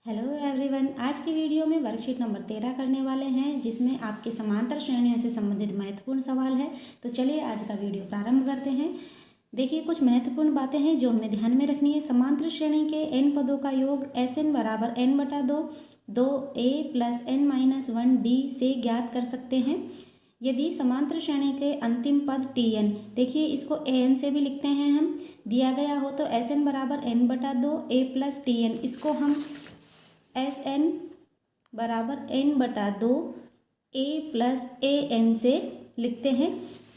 Hello everyone, आज की video में वर्कशीट नंबर 13 करने वाले हैं, जिसमें आपके समांतर श्रेणियों से संबंधित महत्वपूर्ण सवाल है। तो चलिए आज का वीडियो प्रारंभ करते हैं। देखिए, कुछ महत्वपूर्ण बातें हैं जो हमें ध्यान में रखनी है। समांतर श्रेणी के n पदों का योग Sn बराबर n/2 2a + n-1d से ज्ञात कर सकते हैं। यदि समांतर श्रेणी के अंतिम पद Tn, देखिए इसको an से भी लिखते हैं हम, दिया गया हो तो Sn बराबर n/2 a + Tn, इसको हम Sn बराबर n/2 a + an से लिखते हैं।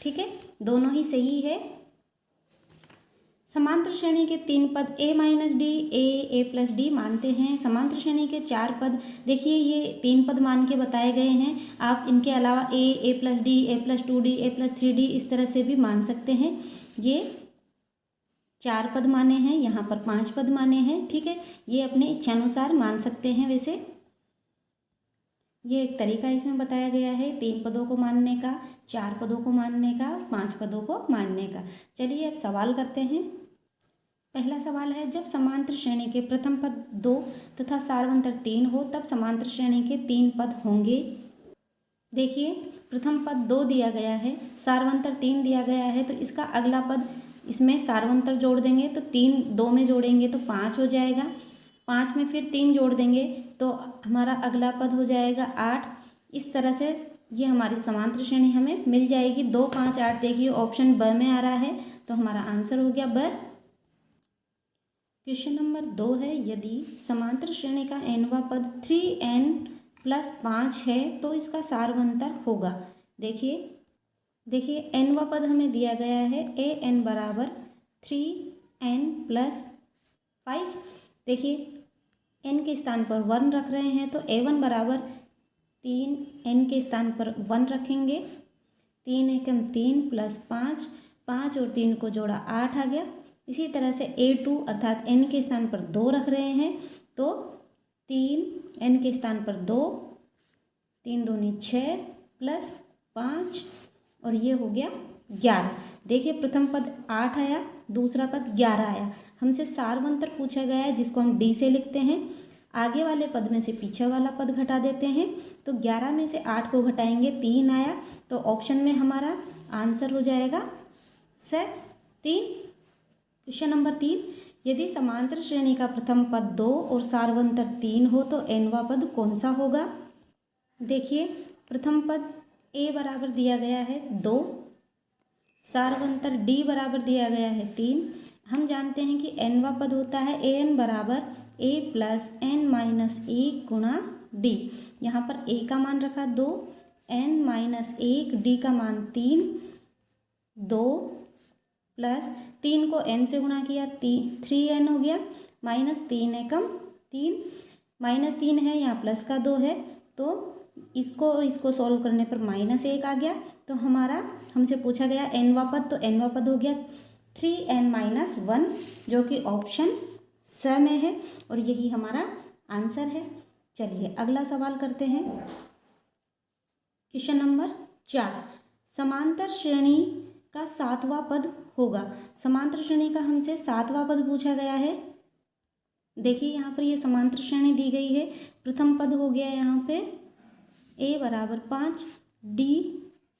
ठीक है, दोनों ही सही है। समांतर श्रेणी के 3 पद a - d a + d मानते हैं। समांतर श्रेणी के 4 पद, देखिए ये 3 पद मान के बताए गए हैं। आप इनके अलावा a + d a + 2d a + 3d इस तरह से भी मान सकते हैं। ये 4 पद माने हैं, यहाँ पर 5 पद माने हैं। ठीक है, ये अपने इच्छानुसार मान सकते हैं। वैसे ये एक तरीका इसमें बताया गया है 3 पदों को मानने का, 4 पदों को मानने का, 5 पदों को मानने का। चलिए अब सवाल करते हैं। पहला सवाल है, जब समांतर श्रेणी के प्रथम पद 2 तथा सार्वंतर 3 हो तब समांतर श्रेणी के 3 पद होंगे। देखिए, प्रथम पद 2 दिया गया है, सार्वंतर 3 दिया गया है, तो इसका अगला पद, इसमें सार्वंतर जोड़ देंगे तो 3 2 में जोड़ेंगे तो 5 हो जाएगा। 5 में फिर 3 जोड़ देंगे तो हमारा अगला पद हो जाएगा 8। इस तरह से ये हमारी समांतर श्रेणी हमें मिल जाएगी। 2 5 8, देखिए ऑप्शन ब में आ रहा है, तो हमारा आंसर हो गया ब। क्वेश्चन नंबर 2 है, यदि समांतर श्रेणी का nवां पद 3n + 5 है तो इसका सार्वंतर होगा। देखिए nवां पद हमें दिया गया है an बराबर 3n + 5। देखिए n के स्थान पर 1 रख रहे हैं तो a1 बराबर 3n के स्थान पर 1 रखेंगे। 3 एकम 3 + 5, 5 और 3 को जोड़ा 8 आ गया। इसी तरह से a2 अर्थात n के स्थान पर 2 रख रहे हैं तो 3 n के स्थान पर 2, 3 दूनी 6 + 5 और ये हो गया 11। देखिए प्रथम पद 8 आया, दूसरा पद 11 आया। हमसे सार्वंतर पूछा गया है, जिसको हम d से लिखते हैं। आगे वाले पद में से पीछे वाला पद घटा देते हैं, तो 11 में से 8 को घटाएंगे 3 आया, तो ऑप्शन में हमारा आंसर हो जाएगा स 3। क्वेश्चन नंबर 3, यदि समांतर श्रेणी का प्रथम पद 2 और सार्वंतर 3 हो तो nवां पद कौन सा होगा। देखिए प्रथम पद a बराबर दिया गया है 2, सार्वंतर d बराबर दिया गया है 3। हम जानते हैं कि nवां पद होता है an बराबर a + n-1 गुणा d। यहाँ पर a का मान रखा 2, n-1, d का मान 3, 2 प्लस 3 को n से गुणा किया 3n हो गया, -3 एकम 3, -3 है, यहाँ प्लस का 2 है, तो इसको सॉल्व करने पर -1 आ गया। तो हमारा हमसे पूछा गया nवां पद, तो nवां पद हो गया 3n-1, जो कि ऑप्शन स में है और यही हमारा आंसर है। चलिए अगला सवाल करते हैं। क्वेश्चन नंबर 4, समांतर श्रेणी का 7वां पद होगा। समांतर श्रेणी का हमसे 7वां पद पूछा गया है। देखिए यहाँ पर ये समांतर श्रेणी दी गई है। प्रथम पद हो गया यहाँ पे a बराबर 5, d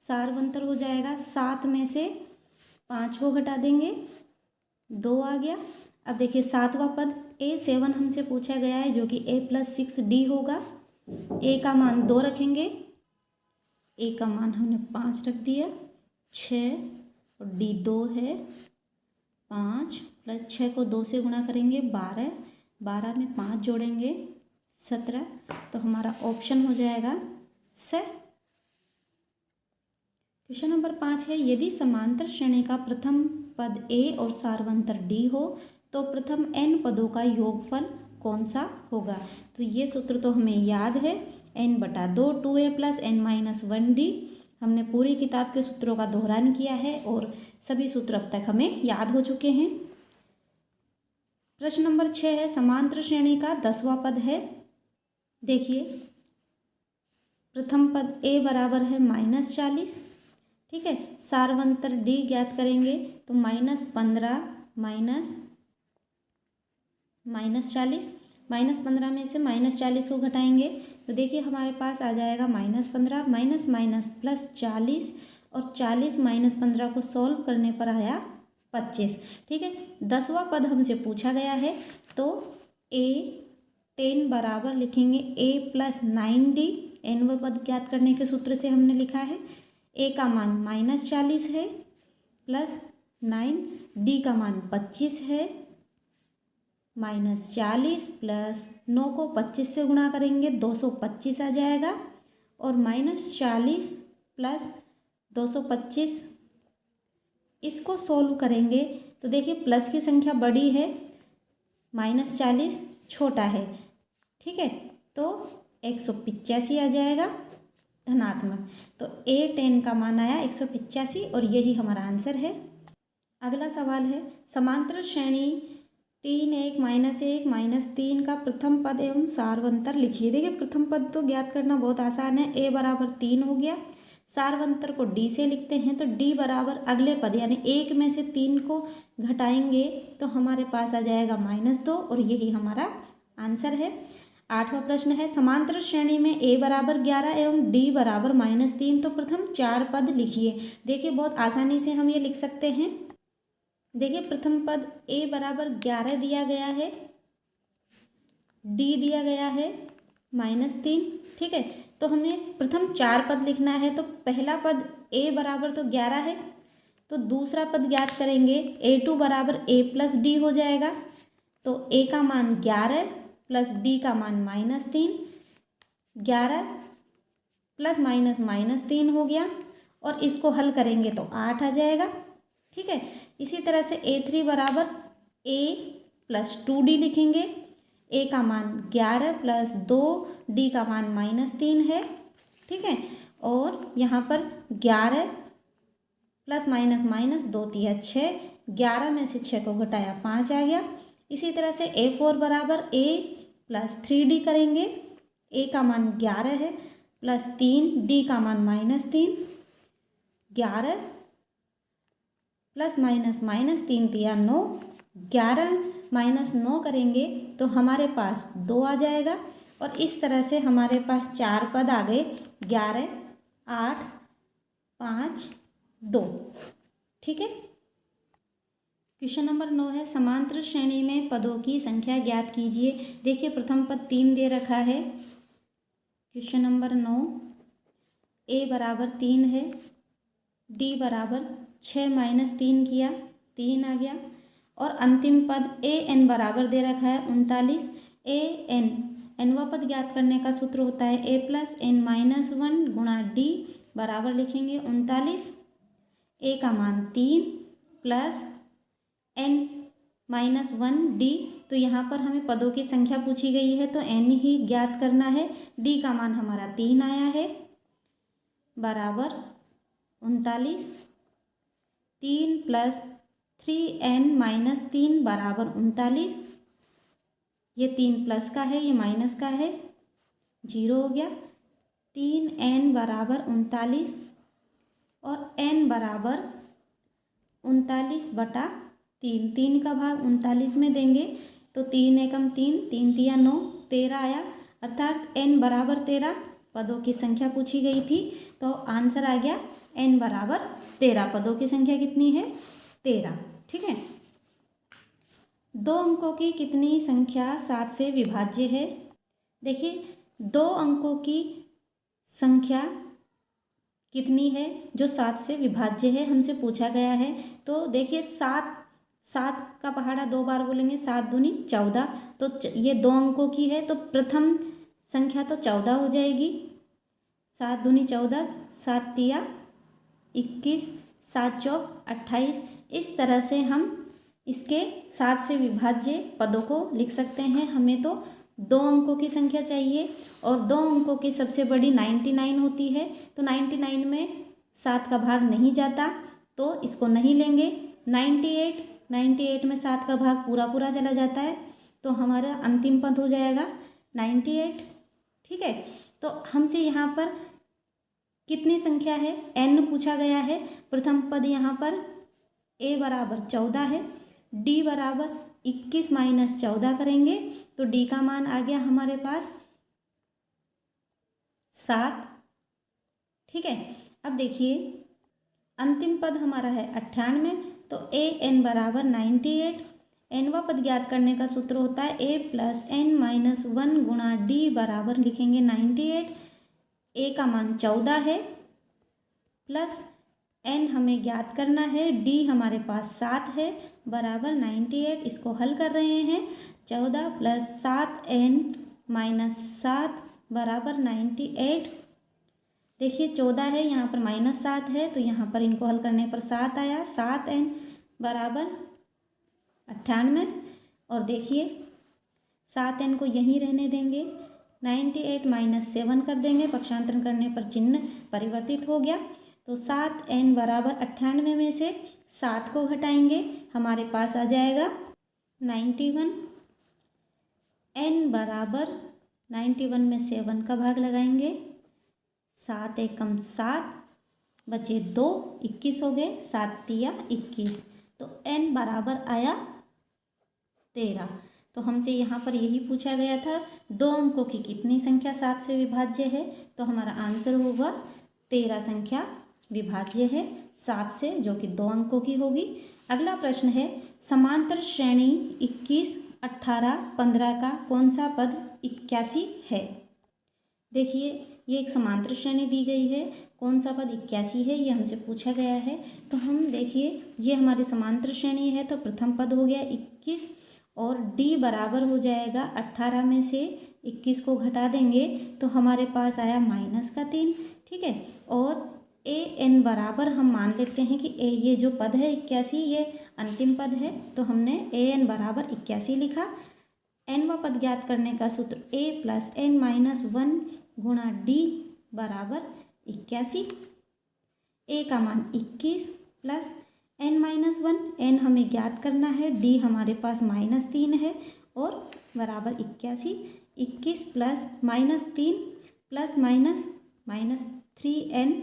सार्वंतर हो जाएगा, 7 में से 5 को घटा देंगे 2 आ गया। अब देखिए 7वां पद a7 हमसे पूछा गया है, जो कि a + 6d होगा। a का मान 2 रखेंगे, a का मान हमने 5 रख दिया, 6 और d 2 है, 5 + 6 को 2 से गुणा करेंगे 12, 12 में 5 जोड़ेंगे 17, तो हमारा ऑप्शन हो जाएगा स। क्वेश्चन नंबर 5 है, यदि समांतर श्रेणी का प्रथम पद a और सार्वंतर d हो तो प्रथम n पदों का योगफल कौन सा होगा। तो ये सूत्र तो हमें याद है, n/2 2a + n-1d। हमने पूरी किताब के सूत्रों का दोहरान किया है और सभी सूत्र अब तक हमें याद हो चुके हैं। प्रश्न नंबर 6 है, समांतर श्रेणी का 10वां पद है। देखिए प्रथम पद a बराबर है -40, ठीक है, सार्वंतर d ज्ञात करेंगे तो -15 -40, -15 में से -40 को घटाएंगे तो देखिए हमारे पास आ जाएगा -15 माइनस माइनस प्लस 40 और 40 -15 को सॉल्व करने पर आया 25। ठीक है, 10वां पद हमसे पूछा गया है तो A10 बराबर लिखेंगे A + 9D। nवां पद ज्ञात करने के सूत्र से हमने लिखा है A का मान -40 है प्लस 9, D का मान 25 है, -40 प्लस 9 को 25 से गुणा करेंगे 225 आ जाएगा और -40 प्लस 225 इसको सोल्व करेंगे तो देखिए प्लस की संख्या बड़ी है, -40 छोटा है। ठीक है, तो 185 आ जाएगा धनात्मक। तो A10 का मान आया 185 और यही हमारा आंसर है। अगला सवाल है समांतर श्रेणी 3 1 -1 -3 का प्रथम पद एवं सार्वंतर लिखिए। देखिए प्रथम पद तो ज्ञात करना बहुत आसान है, A बराबर 3 हो गया। सार्वंतर को D से लिखते हैं तो D बराबर अगले पद यानी 1 में से 3 को घटाएंगे तो हमारे पास आ जाएगा -2 और यही हमारा आंसर है। 8वां प्रश्न है समांतर श्रेणी में A बराबर 11 एवं D बराबर -3 तो प्रथम 4 पद लिखिए। देखिए बहुत आसानी से हम ये लिख सकते हैं। देखिए प्रथम पद A बराबर 11 दिया गया है, D दिया गया है -3। ठीक है, तो हमें प्रथम 4 पद लिखना है तो पहला पद A बराबर तो 11 है तो दूसरा पद ज्ञात करेंगे A2 बराबर A + D हो जाएगा। तो A का मान 11 प्लस D का मान -3, 11 प्लस -3 हो गया और इसको हल करेंगे तो 8 आ जाएगा। ठीक है, इसी तरह से A3 बराबर A + 2D लिखेंगे। A का मान 11 प्लस 2, D का मान -3 है। ठीक है, और यहाँ पर 11 प्लस माइनस 2 3 6, 11 में से 6 को घटाया 5 आ गया। इसी तरह से A4 बराबर A + 3D करेंगे। A का मान 11 है प्लस 3, D का मान -3, 11 प्लस -3 3 9, 11 -9 करेंगे तो हमारे पास 2 आ जाएगा और इस तरह से हमारे पास 4 पद आ गए 11 8 5 2। ठीक है, क्वेश्चन नंबर 9 है समांतर श्रेणी में पदों की संख्या ज्ञात कीजिए। देखिए प्रथम पद 3 दे रखा है। क्वेश्चन नंबर 9 A बराबर 3 है, D बराबर 6 - 3 किया 3 आ गया और अंतिम पद AN बराबर दे रखा है 39। AN nवां पद ज्ञात करने का सूत्र होता है A + n - 1 गुणा D बराबर लिखेंगे 39। A का मान 3 प्लस n - 1 D, तो यहाँ पर हमें पदों की संख्या पूछी गई है तो n ही ज्ञात करना है। D का मान हमारा 3 आया है बराबर 39। 3 + 3n - 3 बराबर 39। ये 3 प्लस का है, ये माइनस का है, 0 हो गया। 3n बराबर 39 और n बराबर 39/3। 3 का भाग 39 में देंगे तो 3 एकम 3, 3 तिया 9, 13 आया अर्थात n बराबर 13 पदों की संख्या पूछी गई थी तो आंसर आ गया n बराबर 13। पदों की संख्या कितनी है 13। ठीक है, 2 अंकों की कितनी संख्या 7 से विभाज्य है। देखिए 2 अंकों की संख्या कितनी है जो 7 से विभाज्य है हमसे पूछा गया है। तो देखिए 7 का पहाड़ा 2 बार बोलेंगे, 7 दूनी 14, तो ये 2 अंकों की है तो प्रथम संख्या तो 14 हो जाएगी। 7 दूनी 14, 7 तिया 21, 7 चौक 28। इस तरह से हम इसके 7 से विभाज्य पदों को लिख सकते हैं। हमें तो 2 अंकों की संख्या चाहिए और 2 अंकों की सबसे बड़ी 99 होती है तो 99 में 7 का भाग नहीं जाता तो इसको नहीं लेंगे। 98 में 7 का भाग पूरा चला जाता है तो हमारा अंतिम पद हो जाएगा 98। ठीक है, तो हमसे यहाँ पर कितनी संख्या है n पूछा गया है। प्रथम पद यहाँ पर A बराबर 14 है, D बराबर 21 - 14 करेंगे तो डी का मान आ गया हमारे पास 7। ठीक है, अब देखिए अंतिम पद हमारा है 98, तो ए एन बराबर 98। एनवा पद ज्ञात करने का सूत्र होता है ए प्लस एन माइनस 1 गुणा डी बराबर लिखेंगे 98। ए का मान 14 है प्लस एन हमें ज्ञात करना है, डी हमारे पास 7 है बराबर 98। इसको हल कर रहे हैं, 14 प्लस 7 एन माइनस 7 बराबर 98। देखिए 14 है, यहाँ पर माइनस 7 है, तो यहाँ पर इनको हल करने पर 7 आया। 7 एन बराबर 98 और देखिए 7 एन को यहीं रहने देंगे, 98 माइनस 7 कर देंगे, पक्षांतरण करने पर चिन्ह परिवर्तित हो गया। तो 7 एन बराबर 98 में से 7 को घटाएंगे, हमारे पास आ जाएगा 91। एन बराबर 91 में 7 का भाग लगाएंगे, 7 एकम 7 बचे 2, 21 हो गए, 7 तिया 21, तो एन बराबर आया 13। तो हमसे यहाँ पर यही पूछा गया था 2 अंकों की कितनी संख्या 7 से विभाज्य है, तो हमारा आंसर होगा 13 संख्या विभाज्य है 7 से, जो कि 2 अंकों की होगी। अगला प्रश्न है समांतर श्रेणी 21, 18, 15 का कौन सा पद 81 है। देखिए ये एक समांतर श्रेणी दी गई है, कौन सा पद 81 है ये हमसे पूछा गया है। तो हम देखिए ये हमारी समांतर श्रेणी है, तो प्रथम पद हो गया 21 और डी बराबर हो जाएगा 18 में से 21 को घटा देंगे तो हमारे पास आया माइनस का 3। ठीक है, और ए एन बराबर हम मान लेते हैं कि ए ये जो पद है 81 ये अंतिम पद है, तो हमने ए एन बराबर 81 लिखा। एन व पद ज्ञात करने का सूत्र ए प्लस एन माइनस 1 गुणा डी बराबर 81। ए का मान 21 प्लस एन माइनस 1, एन हमें ज्ञात करना है, डी हमारे पास -3 है और बराबर 81। 21 plus -3 plus minus 3n,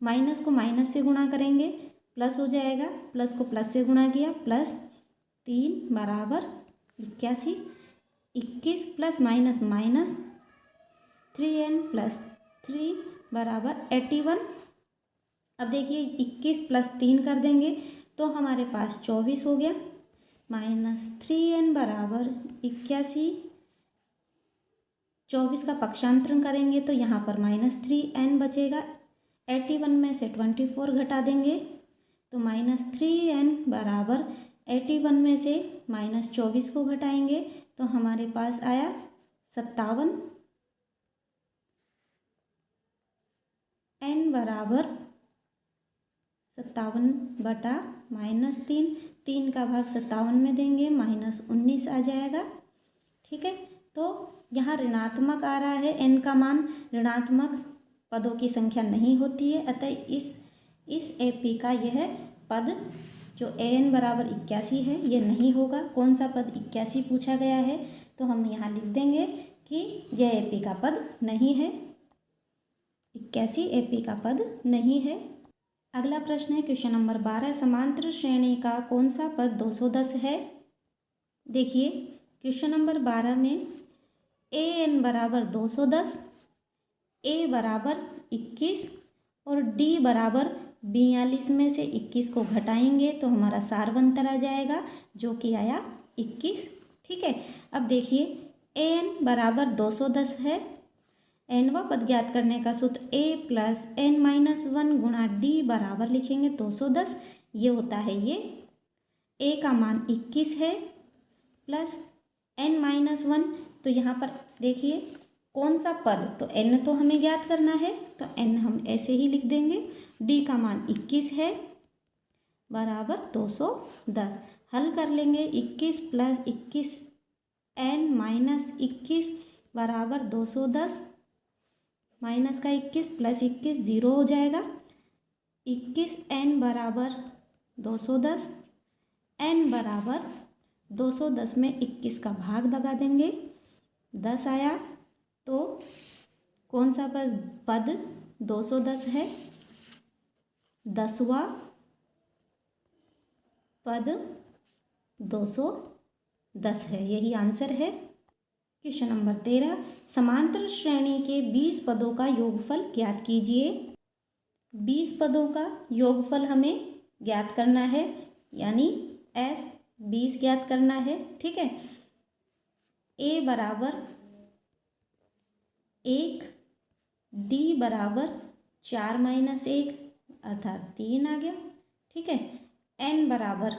minus को माइनस से गुणा करेंगे प्लस हो जाएगा, प्लस को प्लस से गुणा किया प्लस 3 बराबर 81। 21 प्लस माइनस 3n प्लस 3 बराबर 81। अब देखिए 21 प्लस 3 कर देंगे तो हमारे पास 24 हो गया, -3n बराबर 81। 24 का पक्षांतरण करेंगे तो यहाँ पर -3n बचेगा, 81 में से 24 घटा देंगे तो -3n बराबर 81 में से -24 को घटाएंगे तो हमारे पास आया 57। n बराबर 57 बटा -3, 3 का भाग 57 में देंगे -19 आ जाएगा। ठीक है, तो यहाँ ऋणात्मक आ रहा है, n का मान ऋणात्मक पदों की संख्या नहीं होती है, अतः इस AP का यह पद जो an बराबर 81 है ये नहीं होगा। कौन सा पद 81 पूछा गया है, तो हम यहाँ लिख देंगे कि यह AP का पद नहीं है, 81 AP का पद नहीं है। अगला प्रश्न है क्वेश्चन नंबर 12, समांतर श्रेणी का कौन सा पद 210 है। देखिए क्वेश्चन नंबर 12 में an बराबर 210, a बराबर 21 और d बराबर 42 में से 21 को घटाएंगे तो हमारा सारवंतर आ जाएगा जो कि आया 21। ठीक है, अब देखिए an बराबर 210 है, n व पद ज्ञात करने का सूत्र a प्लस n माइनस 1 गुणा d बराबर लिखेंगे 210, ये होता है ये a का मान 21 है प्लस n माइनस 1, तो यहाँ पर देखिए कौन सा पद, तो n तो हमें ज्ञात करना है तो n हम ऐसे ही लिख देंगे, d का मान 21 है बराबर 210, हल कर लेंगे 21 प्लस 21 n माइनस 21 बराबर 210, माइनस का 21 प्लस 21 0 हो जाएगा, 21 n बराबर 210, n बराबर 210 में 21 का भाग लगा देंगे, 10 आया, तो कौन सा पद 210 है, 10वां पद 210 है, यही आंसर है। क्वेश्चन नंबर 13, समांतर श्रेणी के 20 पदों का योगफल ज्ञात कीजिए। 20 पदों का योगफल हमें ज्ञात करना है, यानी S 20 ज्ञात करना है। ठीक है, A बराबर 1, D बराबर 4 - 1 अर्थात 3 आ गया। ठीक है, N बराबर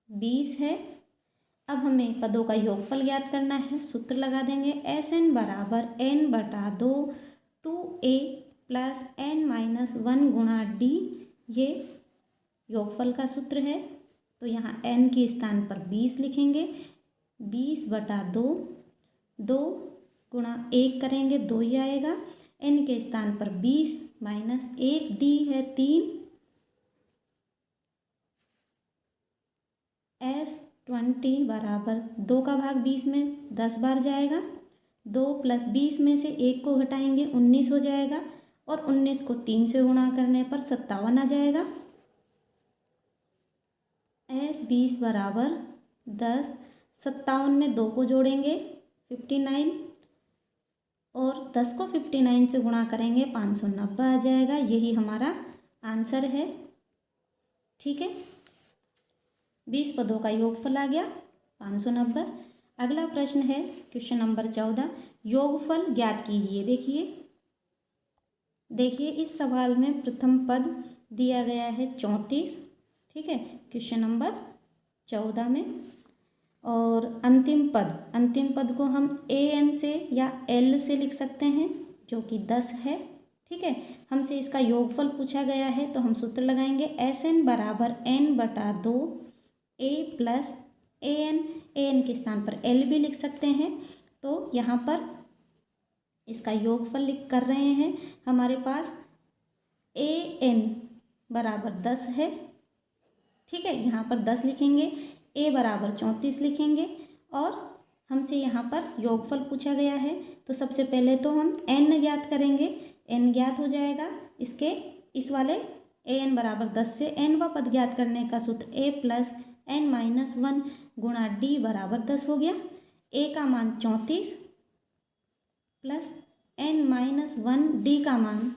20 है। अब हमें पदों का योगफल ज्ञात करना है, सूत्र लगा देंगे। SN बराबर N/2 2A प्लस N-1 गुणा D, ये योगफल का सूत्र है। तो यहाँ N के स्थान पर 20 लिखेंगे। 20/2, 2 गुणा 1 करेंगे 2 ही आएगा। N के स्थान पर 20 - 1 D है 3। S20 बराबर 2 का भाग 20 में 10 बार जाएगा। 2 + 20 में से 1 को घटाएंगे 19 हो जाएगा, और 19 को 3 से गुणा करने पर 57 आ जाएगा। S20 बराबर 10, 57 में 2 को जोड़ेंगे 59, और 10 को 59 से गुणा करेंगे 590 आ जाएगा। यही हमारा आंसर है। ठीक है, 20 पदों का योगफल आ गया 590। अगला प्रश्न है क्वेश्चन नंबर 14, योगफल ज्ञात कीजिए। देखिए इस सवाल में प्रथम पद दिया गया है 34। ठीक है, क्वेश्चन नंबर 14 में, और अंतिम पद को हम AN से या L से लिख सकते हैं, जो कि 10 है। ठीक है, हमसे इसका योगफल पूछा गया है, तो हम सूत्र लगाएंगे। SN बराबर N/2 A प्लस AN के स्थान पर L भी लिख सकते हैं। तो यहाँ पर इसका योगफल लिख कर रहे हैं। हमारे पास AN बराबर 10 है। ठीक है, यहाँ पर 10 लिखेंगे, A बराबर 34 लिखेंगे, और हमसे यहाँ पर योगफल पूछा गया है। तो सबसे पहले तो हम N ज्ञात करेंगे। N ज्ञात हो जाएगा इस वाले AN बराबर 10 से N वा पद ज्ञात करने का सूत्र A प्लस N-1 गुणा D बराबर 10 हो गया। A का मान 34 प्लस N-1 D का मान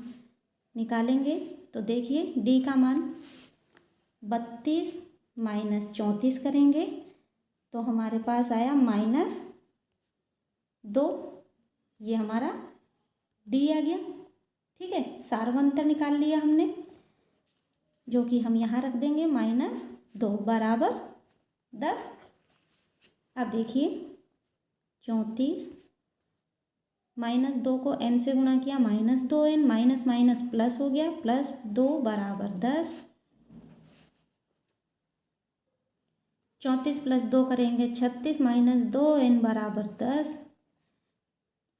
निकालेंगे, तो देखिए D का मान 32 - 34 करेंगे, तो हमारे पास आया -2। ये हमारा D आ गया। ठीक है, सार्वंतर निकाल लिया हमने, जो कि हम यहाँ रख देंगे -2 बराबर 10। अब देखिए 34 -2 को N से गुणा किया -2N, माइनस माइनस प्लस हो गया, +2 बराबर 10। 34 + 2 करेंगे 36 - 2N बराबर 10।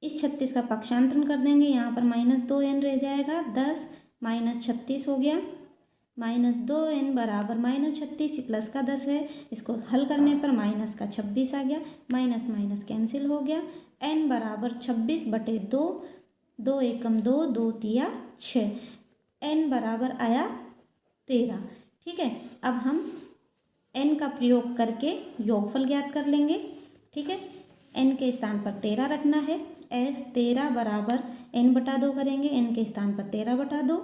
इस 36 का पक्षांतरण कर देंगे, यहाँ पर -2N रह जाएगा। 10 - 36 हो गया, -2N बराबर -36 प्लस का 10 है, इसको हल करने पर माइनस का 26 आ गया। माइनस माइनस कैंसिल हो गया। N बराबर 26/2, 2 एकम 2, 2 तिया 6, N बराबर आया 13। ठीक है, अब हम N का प्रयोग करके योगफल ज्ञात कर लेंगे। ठीक है, N के स्थान पर 13 रखना है। S 13 बराबर N/2 करेंगे, N के स्थान पर 13/2।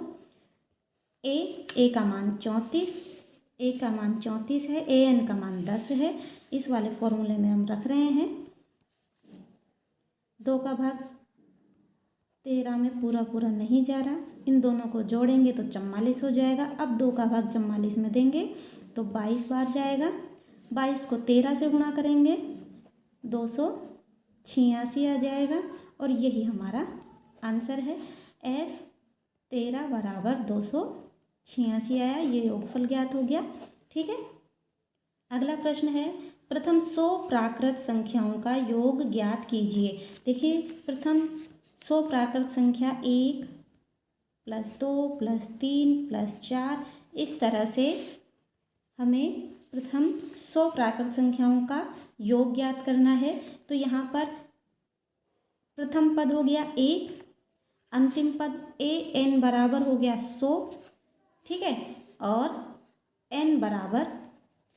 A का मान 34, A का मान 34 है, AN का मान 10 है। इस वाले फॉर्मूले में हम रख रहे हैं। 2 का भाग 13 में पूरा नहीं जा रहा, इन दोनों को जोड़ेंगे तो 44 हो जाएगा। अब 2 का भाग 44 में देंगे तो 22 बार जाएगा। 22 को 13 से गुणा करेंगे 286 आ जाएगा, और यही हमारा आंसर है। S 13 बराबर 286 आया, ये योगफल ज्ञात हो गया। ठीक है, अगला प्रश्न है, प्रथम 100 प्राकृत संख्याओं का योग ज्ञात कीजिए। देखिए प्रथम 100 प्राकृत संख्या 1 + 2 + 3 + 4, इस तरह से हमें प्रथम 100 प्राकृत संख्याओं का योग ज्ञात करना है। तो यहाँ पर प्रथम पद हो गया 1, अंतिम पद AN बराबर हो गया 100। ठीक है, और N बराबर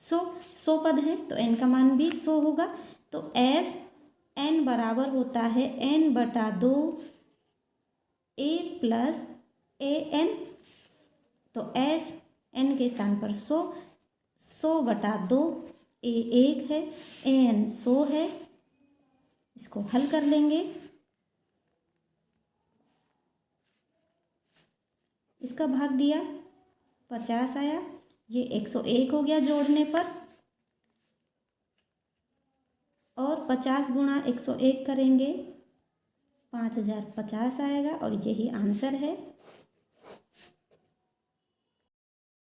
100 पद है, तो N का मान भी 100 होगा। तो S n बराबर होता है n/2 a प्लस an। तो s n के स्थान पर 100/2 a 1 है, an 100 है। इसको हल कर लेंगे। इसका भाग दिया 50 आया, ये 101 हो गया जोड़ने पर, और 50 गुणा 101 करेंगे 5050 आएगा, और यही आंसर है।